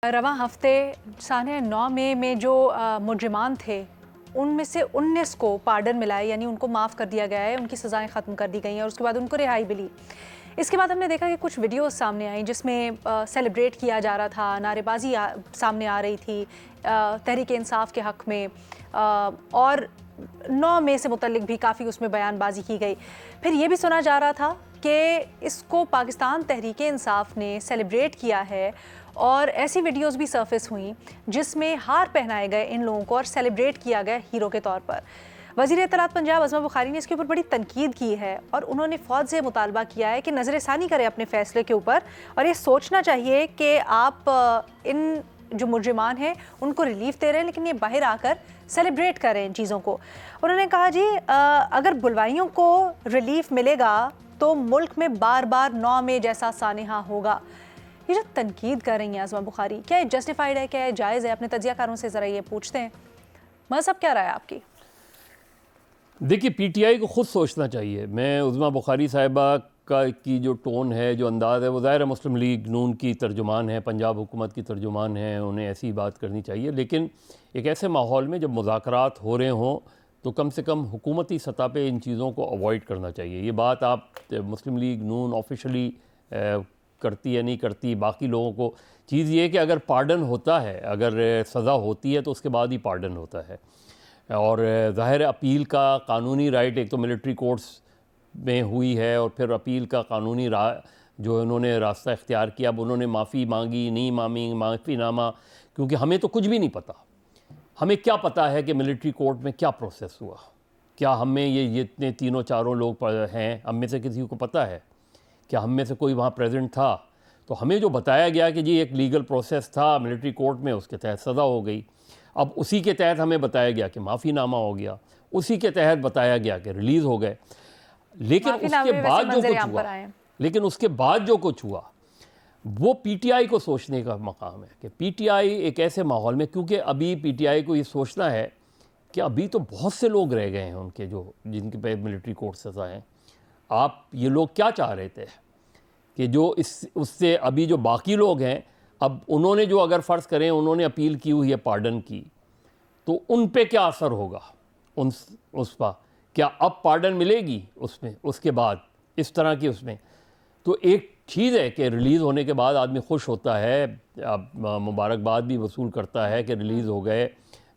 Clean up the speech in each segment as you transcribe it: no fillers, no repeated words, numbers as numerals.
रवां हफ्ते साढ़े 9 मई में जो मुजरिमान थे उनमें से 19 को पार्डन मिला है, यानी उनको माफ़ कर दिया गया है, उनकी सज़ाएं ख़त्म कर दी गई हैं और उसके बाद उनको रिहाई मिली। इसके बाद हमने देखा कि कुछ वीडियोस सामने आई जिसमें सेलिब्रेट किया जा रहा था, नारेबाजी सामने आ रही थी तहरीक इंसाफ के हक़ में, और 9 मई से मुतल्लिक भी काफ़ी उसमें बयानबाजी की गई। फिर ये भी सुना जा रहा था कि इसको पाकिस्तान तहरीक इंसाफ ने सेलिब्रेट किया है और ऐसी वीडियोस भी सरफेस हुई जिसमें हार पहनाए गए इन लोगों को और सेलिब्रेट किया गया हीरो के तौर पर। वज़ीर इत्तलात पंजाब अज़मा बुखारी ने इसके ऊपर बड़ी तनकीद की है और उन्होंने फ़ौज से मुतालबा किया है कि नज़रसानी करें अपने फ़ैसले के ऊपर और ये सोचना चाहिए कि आप इन जो मुजरिमान हैं उनको रिलीफ दे रहे हैं, लेकिन ये बाहर आकर सेलिब्रेट करें इन चीज़ों को। उन्होंने कहा जी अगर बुलवाइयों को रिलीफ मिलेगा तो मुल्क में बार बार 9 मई जैसा सानिहा होगा। ये जो तनकीद कर रही हैं अज़मा बुखारी, क्या ये जस्टिफाइड है, क्या ये जायज़ है? अपने तजियाकारों से ज़रा ये पूछते हैं। मज़हब क्या राय है आपकी? देखिए, पीटीआई को ख़ुद सोचना चाहिए। मैं अज़मा बुखारी साहिबा की जो टोन है, जो अंदाज़ है, वो ज़ाहिर है मुस्लिम लीग नून की तर्जुमान है, पंजाब हुकूमत की तर्जुमान है, उन्हें ऐसी बात करनी चाहिए। लेकिन एक ऐसे माहौल में जब मुज़ाकरात हो रहे हों तो कम से कम हुकूमती सतह पे इन चीज़ों को अवॉइड करना चाहिए। ये बात आप मुस्लिम लीग नून ऑफिशली करती है नहीं करती, बाकी लोगों को चीज़ ये है कि अगर पार्डन होता है, अगर सज़ा होती है तो उसके बाद ही पार्डन होता है। और ज़ाहिर अपील का कानूनी राइट एक तो मिलिट्री कोर्ट्स में हुई है और फिर अपील का कानूनी जो उन्होंने रास्ता इख्तियार किया। अब उन्होंने माफ़ी मांगी, नहीं मांगी, माफ़ीनामा, क्योंकि हमें तो कुछ भी नहीं पता। हमें क्या पता है कि मिलिट्री कोर्ट में क्या प्रोसेस हुआ? क्या हमें ये इतने तीनों चारों लोग हैं, हम में से किसी को पता है? क्या हम में से कोई वहाँ प्रेजेंट था? तो हमें जो बताया गया कि जी एक लीगल प्रोसेस था मिलिट्री कोर्ट में, उसके तहत सज़ा हो गई। अब उसी के तहत हमें बताया गया कि माफ़ीनामा हो गया, उसी के तहत बताया गया कि रिलीज़ हो गए। लेकिन उसके बाद जो कुछ हुआ वो पीटीआई को सोचने का मकाम है कि पीटीआई एक ऐसे माहौल में, क्योंकि अभी पीटीआई को ये सोचना है कि अभी तो बहुत से लोग रह गए हैं उनके जिनके पे मिलिट्री कोर्ट सज़ा हैं। आप ये लोग क्या चाह रहे थे कि जो उससे अभी जो बाकी लोग हैं, अब उन्होंने जो अगर फ़र्ज़ करें उन्होंने अपील की हुई है पार्डन की, तो उन पे क्या असर होगा? उस पर क्या अब पार्डन मिलेगी उसमें उसके बाद इस तरह की उसमें? तो एक चीज़ है कि रिलीज़ होने के बाद आदमी खुश होता है, अब मुबारकबाद भी वसूल करता है कि रिलीज़ हो गए,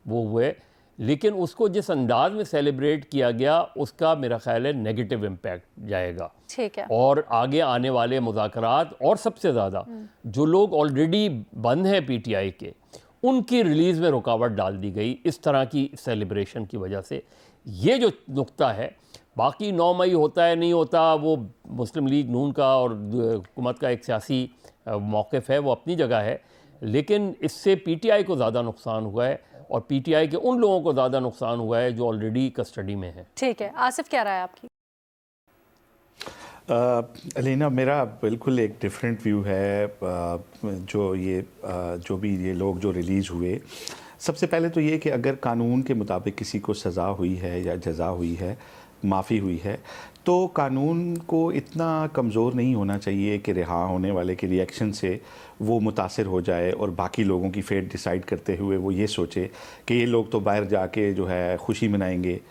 वो हुए, लेकिन उसको जिस अंदाज में सेलिब्रेट किया गया उसका मेरा ख़्याल है नेगेटिव इम्पैक्ट जाएगा। ठीक है। और आगे आने वाले मुज़ाकरात, और सबसे ज़्यादा जो लोग ऑलरेडी बंद हैं पीटीआई के, उनकी रिलीज़ में रुकावट डाल दी गई इस तरह की सेलिब्रेशन की वजह से। ये जो नुक्ता है, बाकी 9 मई होता है नहीं होता, वो मुस्लिम लीग नून का और हुकूमत का एक सियासी मौक़िफ़ है, वो अपनी जगह है, लेकिन इससे पीटीआई को ज़्यादा नुकसान हुआ है और पीटीआई के उन लोगों को ज़्यादा नुकसान हुआ है जो ऑलरेडी कस्टडी में है। ठीक है, आसिफ क्या राय है आपकी? अलीना, मेरा बिल्कुल एक डिफरेंट व्यू है। जो भी ये लोग जो रिलीज़ हुए, सबसे पहले तो ये कि अगर कानून के मुताबिक किसी को सज़ा हुई है या जज़ा हुई है, माफ़ी हुई है, तो कानून को इतना कमज़ोर नहीं होना चाहिए कि रिहा होने वाले के रिएक्शन से वो मुतासिर हो जाए और बाकी लोगों की फेट डिसाइड करते हुए वो ये सोचे कि ये लोग तो बाहर जाके जो है खुशी मनाएंगे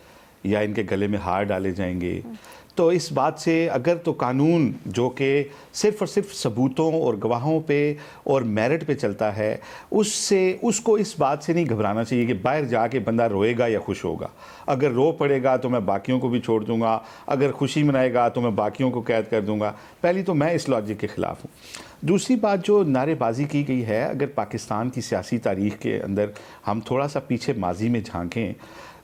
या इनके गले में हार डाले जाएंगे। तो इस बात से अगर तो कानून जो कि सिर्फ़ और सिर्फ सबूतों और गवाहों पे और मेरिट पे चलता है, उसको इस बात से नहीं घबराना चाहिए कि बाहर जाके बंदा रोएगा या खुश होगा। अगर रो पड़ेगा तो मैं बाकियों को भी छोड़ दूंगा, अगर खुशी मनाएगा तो मैं बाकियों को कैद कर दूंगा। पहली तो मैं इस लॉजिक के ख़िलाफ़ हूँ। दूसरी बात, जो नारेबाजी की गई है, अगर पाकिस्तान की सियासी तारीख़ के अंदर हम थोड़ा सा पीछे माजी में झांकें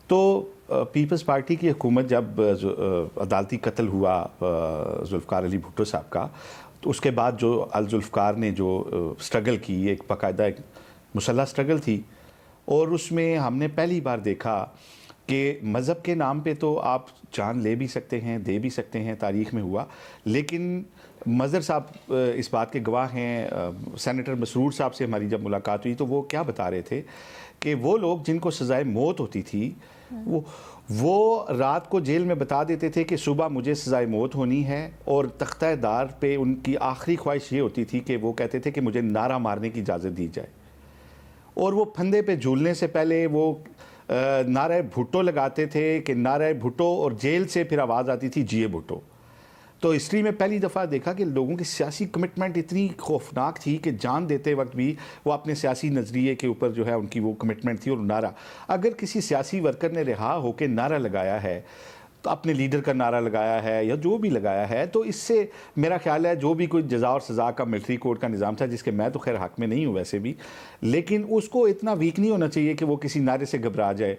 तो पीपल्स पार्टी की हुकूमत जब अदालती कत्ल हुआ जुल्फ़िकार अली भुट्टो साहब का, तो उसके बाद जो जुल्फ़िकार ने जो स्ट्रगल की, एक बाकायदा एक मुसल्लह स्ट्रगल थी, और उसमें हमने पहली बार देखा कि मज़हब के नाम पे तो आप जान ले भी सकते हैं, दे भी सकते हैं, तारीख़ में हुआ। लेकिन मज़हर साहब इस बात के गवाह हैं। सेनेटर मसरूर साहब से हमारी जब मुलाकात हुई तो वो क्या बता रहे थे कि वो लोग जिनको सज़ाए मौत होती थी वो रात को जेल में बता देते थे कि सुबह मुझे सज़ाए मौत होनी है, और तख्ता दार पे उनकी आखिरी ख्वाहिश ये होती थी कि वो कहते थे कि मुझे नारा मारने की इजाज़त दी जाए। और वो फंदे पे झूलने से पहले वो नारे भुट्टो लगाते थे कि नारे भुट्टो, और जेल से फिर आवाज़ आती थी जिए भुट्टो। तो हिस्ट्री में पहली दफ़ा देखा कि लोगों की सियासी कमिटमेंट इतनी खौफनाक थी कि जान देते वक्त भी वो अपने सियासी नज़रिए के ऊपर जो है उनकी वो कमिटमेंट थी। और नारा, अगर किसी सियासी वर्कर ने रिहा होकर नारा लगाया है, तो अपने लीडर का नारा लगाया है या जो भी लगाया है, तो इससे मेरा ख्याल है जो भी कोई जज़ा और सज़ा का मिलिट्री कोड का निज़ाम था, जिसके मैं तो खैर हक में नहीं हूँ वैसे भी, लेकिन उसको इतना वीक नहीं होना चाहिए कि वो किसी नारे से घबरा जाए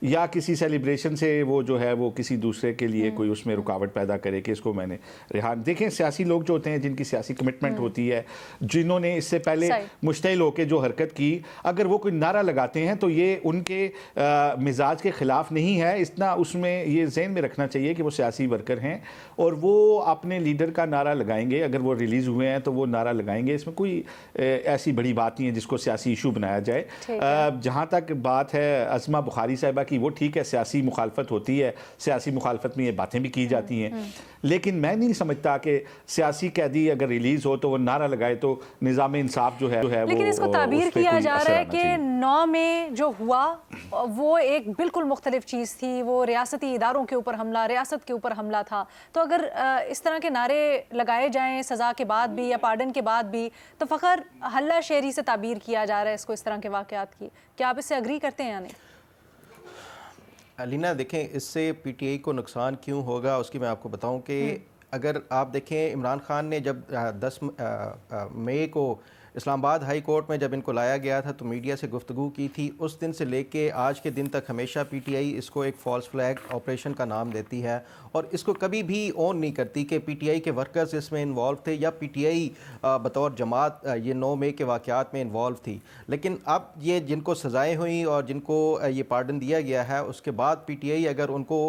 या किसी सेलिब्रेशन से वो जो है वो किसी दूसरे के लिए कोई उसमें रुकावट पैदा करे कि इसको मैंने रिहा। देखें, सियासी लोग जो होते हैं जिनकी सियासी कमिटमेंट होती है, जिन्होंने इससे पहले मुश्तइल होकर जो हरकत की, अगर वो कोई नारा लगाते हैं तो ये उनके मिजाज के ख़िलाफ़ नहीं है। इतना उसमें ये जहन में रखना चाहिए कि वो सियासी वर्कर हैं और वो अपने लीडर का नारा लगाएंगे। अगर वो रिलीज़ हुए हैं तो वो नारा लगाएंगे, इसमें कोई ऐसी बड़ी बात नहीं है जिसको सियासी इशू बनाया जाए। जहाँ तक बात है अज़मा बुखारी साहिबा की, वो ठीक है, सियासी मुखालफत होती है, सियासी मुखालफत में ये बातें भी की जाती हैं, लेकिन मैं नहीं समझता कि सियासी कैदी अगर रिलीज़ हो तो वो नारा लगाए तो निज़ाम इंसाफ जो है लेकिन इसको ताबीर किया जा रहा है कि 9 में जो हुआ वो एक बिल्कुल मुख्तलिफ चीज़ थी, वो रियासती इदारों के ऊपर हमला, रियासत के ऊपर हमला था। तो अगर इस तरह के नारे लगाए जाएं सज़ा के बाद भी या पार्डन के बाद भी, तो फ़खर हल्ला शेरी से ताबीर किया जा रहा है इसको, इस तरह के वाक़यात की। क्या आप इससे अग्री करते हैं या नहीं? अलीना, देखें, इससे पीटीआई को नुकसान क्यों होगा उसकी मैं आपको बताऊं कि अगर आप देखें, इमरान खान ने जब 10 मई को इस्लामाबाद हाई कोर्ट में जब इनको लाया गया था तो मीडिया से गुफ्तगू की थी। उस दिन से लेके आज के दिन तक हमेशा पीटीआई इसको एक फॉल्स फ्लैग ऑपरेशन का नाम देती है और इसको कभी भी ऑन नहीं करती कि पीटीआई के वर्कर्स इसमें इन्वॉल्व थे या पीटीआई बतौर जमात ये 9 मई के वाक़यात में इन्वॉल्व थी। लेकिन अब ये जिनको सज़ाएँ हुई और जिनको ये पार्डन दिया गया है, उसके बाद पीटीआई अगर उनको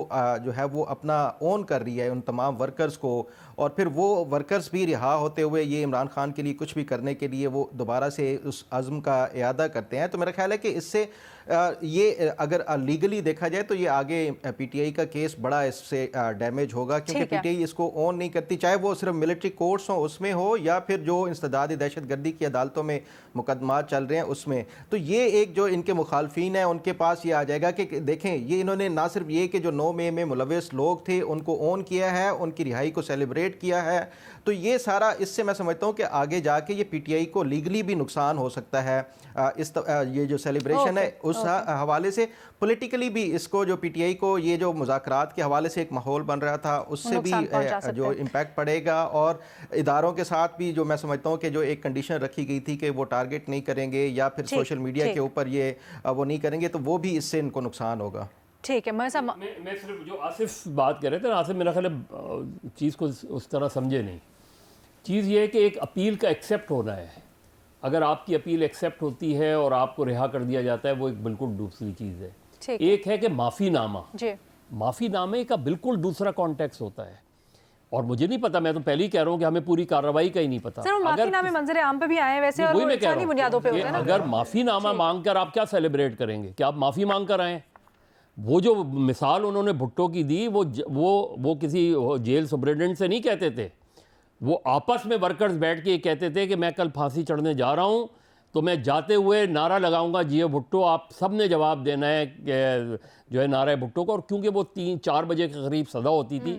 जो है वो अपना ऑन कर रही है उन तमाम वर्कर्स को, और फिर वो वर्कर्स भी रिहा होते हुए ये इमरान खान के लिए कुछ भी करने के लिए वो दोबारा से उस अज़्म का इयादा करते हैं, तो मेरा ख्याल है कि इससे ये अगर लीगली देखा जाए तो ये आगे पीटीआई का केस बड़ा इससे डैमेज होगा, क्योंकि पीटीआई इसको ऑन नहीं करती, चाहे वो सिर्फ मिलिट्री कोर्ट्स हो उसमें हो या फिर जो इंसदादी दहशतगर्दी की अदालतों में मुकदमा चल रहे हैं उसमें। तो ये एक जो इनके मुखालफीन हैं उनके पास ये आ जाएगा कि देखें, ये इन्होंने ना सिर्फ ये कि जो 9 मई में मुलव्वस लोग थे उनको ऑन किया है, उनकी रिहाई को सेलिब्रेट किया है, तो ये सारा इससे मैं समझता हूँ कि आगे जाके ये पीटीआई को लीगली भी नुकसान हो सकता है। ये जो सेलिब्रेशन है उस हवाले से पॉलिटिकली भी इसको जो पीटीआई को ये जो मुज़ाकरात के हवाले से एक माहौल बन रहा था उससे भी जो इम्पैक्ट पड़ेगा, और इदारों के साथ भी जो मैं समझता हूँ कि जो एक कंडीशन रखी गई थी कि वो टारगेट नहीं करेंगे या फिर सोशल मीडिया के ऊपर ये वो नहीं करेंगे, तो वो भी इससे इनको नुकसान होगा। ठीक है, मैं सिर्फ जो आसिफ बात कर रहे थे ना, आसिफ मेरा ख्याल है चीज़ को उस तरह समझे नहीं। चीज़ ये है कि एक अपील का एक्सेप्ट होना है। अगर आपकी अपील एक्सेप्ट होती है और आपको रिहा कर दिया जाता है, वो एक बिल्कुल दूसरी चीज़ है। एक है कि माफ़ीनामा, माफ़ीनामे का बिल्कुल दूसरा कॉन्टेक्स्ट होता है, और मुझे नहीं पता, मैं तो पहले ही कह रहा हूँ कि हमें पूरी कार्रवाई का ही नहीं पता। माफ़ीनामे मंजर आम पे भी आए वैसे, और इंसानी बुनियादों पे होते हैं ना। अगर माफ़ीनामा मांगकर आप क्या सेलिब्रेट करेंगे? क्या आप माफ़ी मांग कर आए? वो जो मिसाल उन्होंने भुट्टो की दी, वो किसी जेल सुपरिटेंडेंट से नहीं कहते थे, वो आपस में वर्कर्स बैठ के कहते थे कि मैं कल फांसी चढ़ने जा रहा हूँ तो मैं जाते हुए नारा लगाऊंगा जिए भुट्टो। आप सब ने जवाब देना है कि जो है नारा भुट्टो को, और क्योंकि वो 3-4 बजे के करीब सदा होती थी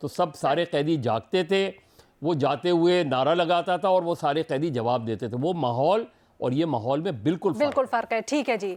तो सब सारे कैदी जागते थे, वो जाते हुए नारा लगाता था और वो सारे कैदी जवाब देते थे। वो माहौल और ये माहौल में बिल्कुल फ़र्क है। ठीक है जी।